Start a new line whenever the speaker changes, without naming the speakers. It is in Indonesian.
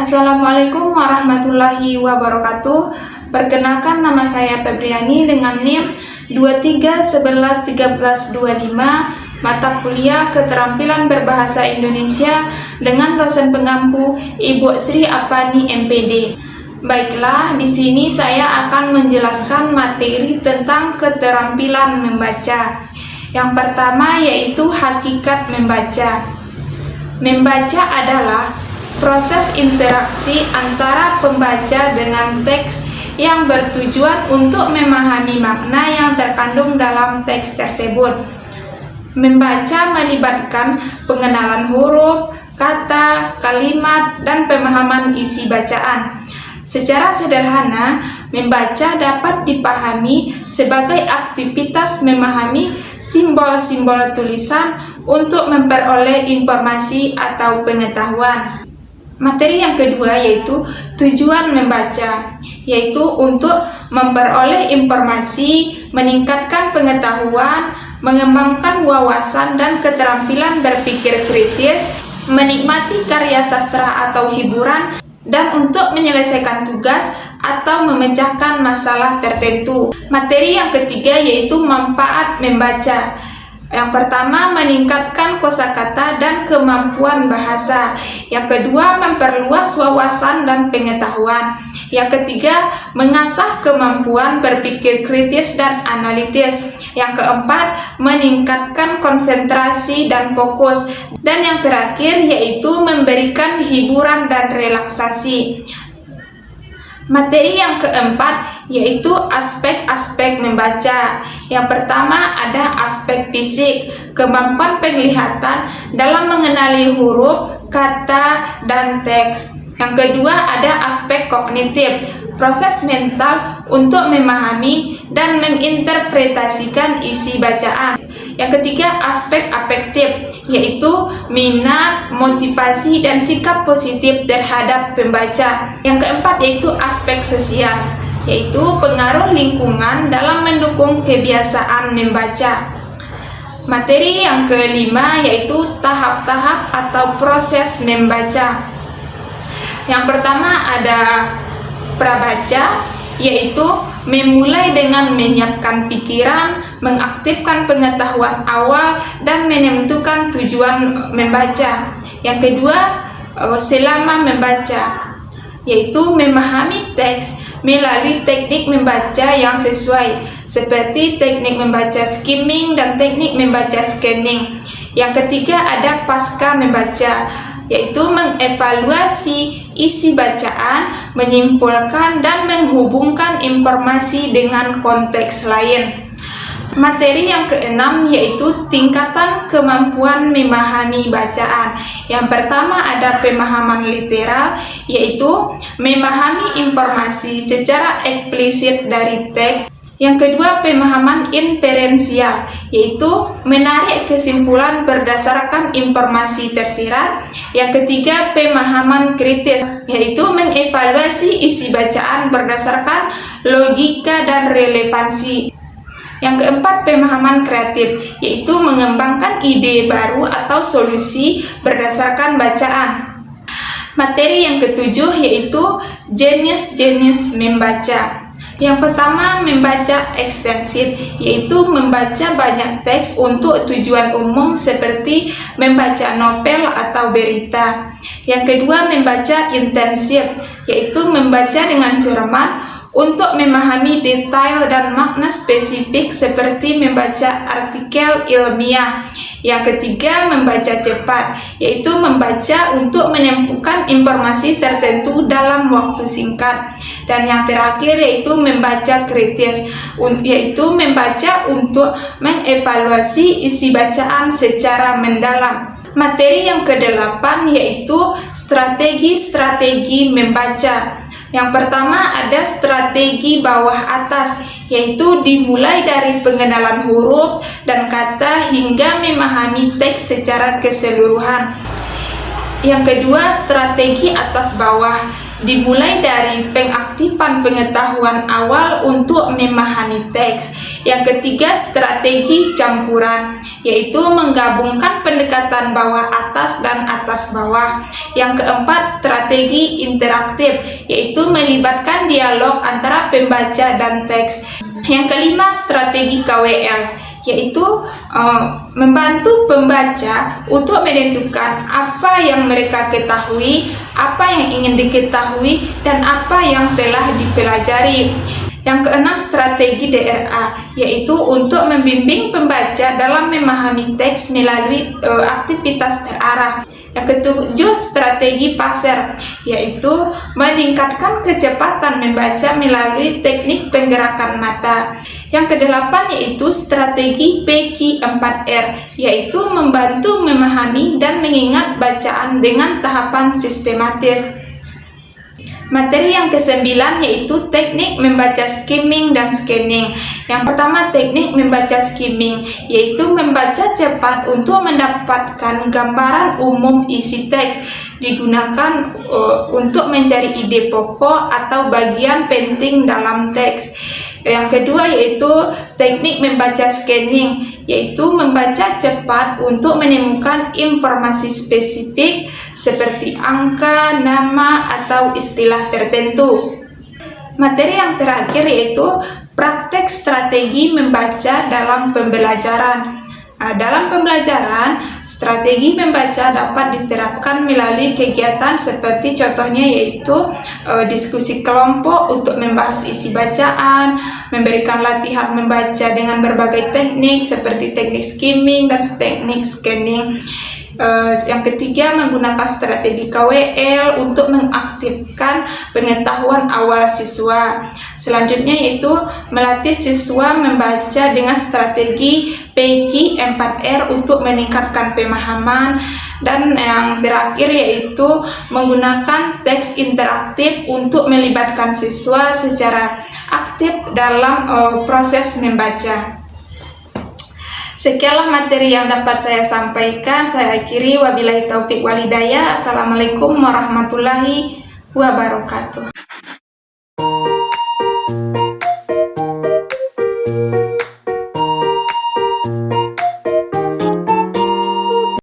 Assalamualaikum warahmatullahi wabarakatuh. Perkenalkan, nama saya Febriani dengan NIM 23111325, mata kuliah Keterampilan Berbahasa Indonesia dengan dosen pengampu Ibu Sri Apani MPD. Baiklah, di sini saya akan menjelaskan materi tentang keterampilan membaca. Yang pertama yaitu hakikat membaca. Membaca adalah proses interaksi antara pembaca dengan teks yang bertujuan untuk memahami makna yang terkandung dalam teks tersebut. Membaca melibatkan pengenalan huruf, kata, kalimat, dan pemahaman isi bacaan. Secara sederhana, membaca dapat dipahami sebagai aktivitas memahami simbol-simbol tulisan untuk memperoleh informasi atau pengetahuan. Materi yang kedua yaitu tujuan membaca, yaitu untuk memperoleh informasi, meningkatkan pengetahuan, mengembangkan wawasan dan keterampilan berpikir kritis, menikmati karya sastra atau hiburan, dan untuk menyelesaikan tugas atau memecahkan masalah tertentu. Materi yang ketiga yaitu manfaat membaca. Yang pertama, meningkatkan kosakata dan kemampuan bahasa. Yang kedua, memperluas wawasan dan pengetahuan. Yang ketiga, mengasah kemampuan berpikir kritis dan analitis. Yang keempat, meningkatkan konsentrasi dan fokus. Dan yang terakhir yaitu memberikan hiburan dan relaksasi. Materi yang keempat yaitu aspek-aspek membaca. Yang pertama ada aspek fisik, kemampuan penglihatan dalam mengenali huruf, kata, dan teks. Yang kedua ada aspek kognitif, proses mental untuk memahami dan menginterpretasikan isi bacaan. Yang ketiga aspek afektif, yaitu minat, motivasi, dan sikap positif terhadap pembaca. Yang keempat yaitu aspek sosial, yaitu pengaruh lingkungan dalam mendukung kebiasaan membaca. Materi yang kelima yaitu tahap-tahap atau proses membaca. Yang pertama ada prabaca, yaitu memulai dengan menyiapkan pikiran, mengaktifkan pengetahuan awal, dan menentukan tujuan membaca. Yang kedua, selama membaca, yaitu memahami teks melalui teknik membaca yang sesuai, seperti teknik membaca skimming dan teknik membaca scanning. Yang ketiga ada pasca membaca, yaitu mengevaluasi isi bacaan, menyimpulkan dan menghubungkan informasi dengan konteks lain. Materi yang keenam yaitu tingkatan kemampuan memahami bacaan. Yang pertama ada pemahaman literal, yaitu memahami informasi secara eksplisit dari teks. Yang kedua pemahaman inferensial, yaitu menarik kesimpulan berdasarkan informasi tersirat. Yang ketiga pemahaman kritis, yaitu mengevaluasi isi bacaan berdasarkan logika dan relevansi. Yang keempat pemahaman kreatif, yaitu mengembangkan ide baru atau solusi berdasarkan bacaan. Materi yang ketujuh yaitu jenis-jenis membaca. Yang pertama membaca ekstensif, yaitu membaca banyak teks untuk tujuan umum seperti membaca novel atau berita. Yang kedua membaca intensif, yaitu membaca dengan cermat untuk memahami detail dan makna spesifik seperti membaca artikel ilmiah. Yang ketiga membaca cepat, yaitu membaca untuk menemukan informasi tertentu dalam waktu singkat. Dan yang terakhir yaitu membaca kritis, yaitu membaca untuk mengevaluasi isi bacaan secara mendalam. Materi yang kedelapan yaitu strategi-strategi membaca. Yang pertama ada strategi bawah atas, yaitu dimulai dari pengenalan huruf dan kata hingga memahami teks secara keseluruhan. Yang kedua strategi atas bawah, dimulai dari pengaktifan pengetahuan awal untuk memahami teks. Yang ketiga strategi campuran, yaitu menggabungkan pendekatan bawah atas dan atas bawah. Yang keempat, strategi interaktif, yaitu melibatkan dialog antara pembaca dan teks. Yang kelima, strategi KWL, yaitu membantu pembaca untuk menentukan apa yang mereka ketahui, apa yang ingin diketahui, dan apa yang telah dipelajari. Yang keenam, strategi DRA, yaitu untuk membimbing pembaca dalam memahami teks melalui aktivitas terarah. Yang ketujuh, strategi PASER, yaitu meningkatkan kecepatan membaca melalui teknik penggerakan mata. Yang kedelapan yaitu strategi PQ4R, yaitu membantu memahami dan mengingat bacaan dengan tahapan sistematis. Materi yang kesembilan yaitu teknik membaca skimming dan scanning. Yang pertama, teknik membaca skimming, yaitu membaca cepat untuk mendapatkan gambaran umum isi teks. Digunakan untuk mencari ide pokok atau bagian penting dalam teks. Yang kedua yaitu teknik membaca scanning, yaitu membaca cepat untuk menemukan informasi spesifik seperti angka, nama, atau istilah tertentu. Materi yang terakhir yaitu praktek strategi membaca dalam pembelajaran. Dalam pembelajaran, strategi membaca dapat diterapkan melalui kegiatan seperti contohnya yaitu diskusi kelompok untuk membahas isi bacaan, memberikan latihan membaca dengan berbagai teknik seperti teknik skimming dan teknik scanning. Yang ketiga, menggunakan strategi KWL untuk mengaktifkan pengetahuan awal siswa. Selanjutnya yaitu melatih siswa membaca dengan strategi PQ4R untuk meningkatkan pemahaman. Dan yang terakhir yaitu menggunakan teks interaktif untuk melibatkan siswa secara aktif dalam proses membaca. Sekianlah materi yang dapat saya sampaikan. Saya akhiri, wabillahi taufik wal hidayah. Assalamualaikum warahmatullahi wabarakatuh.